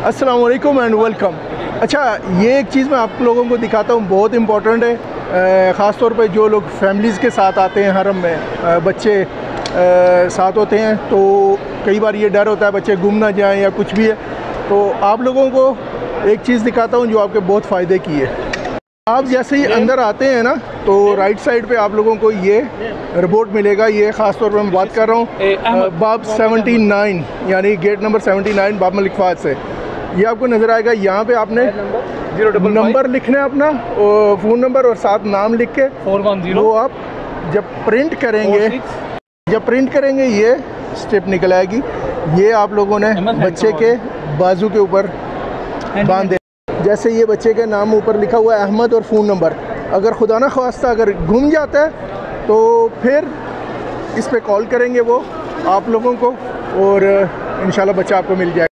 अस्सलाम वालेकुम and welcome. अच्छा, ये एक चीज़ मैं आप लोगों को दिखाता हूँ, बहुत इंपॉर्टेंट है। ख़ास तौर पे जो लोग फैमिलीज़ के साथ आते हैं हरम में, बच्चे साथ होते हैं, तो कई बार ये डर होता है बच्चे गुम ना जाएं या कुछ भी है। तो आप लोगों को एक चीज़ दिखाता हूँ जो आपके बहुत फ़ायदे की है। आप जैसे ही अंदर आते हैं ना, तो राइट साइड पे आप लोगों को ये रिपोर्ट मिलेगा। ये ख़ास तौर पर मैं बात कर रहा हूँ बाब 79 यानी गेट नंबर 79 बाब मलिक फ़ाद से। ये आपको नज़र आएगा। यहाँ पे आपने नंबर लिखना है अपना, फ़ोन नंबर और साथ नाम लिख के 410 वो आप जब प्रिंट करेंगे ये स्टेप निकल आएगी। ये आप लोगों ने बच्चे के बाजू के ऊपर बांध दे। जैसे ये बच्चे के नाम ऊपर लिखा हुआ है अहमद और फ़ोन नंबर, अगर खुदा ना ख्वास्ता अगर गुम जाता है तो फिर इस पे कॉल करेंगे वो आप लोगों को, और इंशाल्लाह बच्चा आपको मिल जाएगा।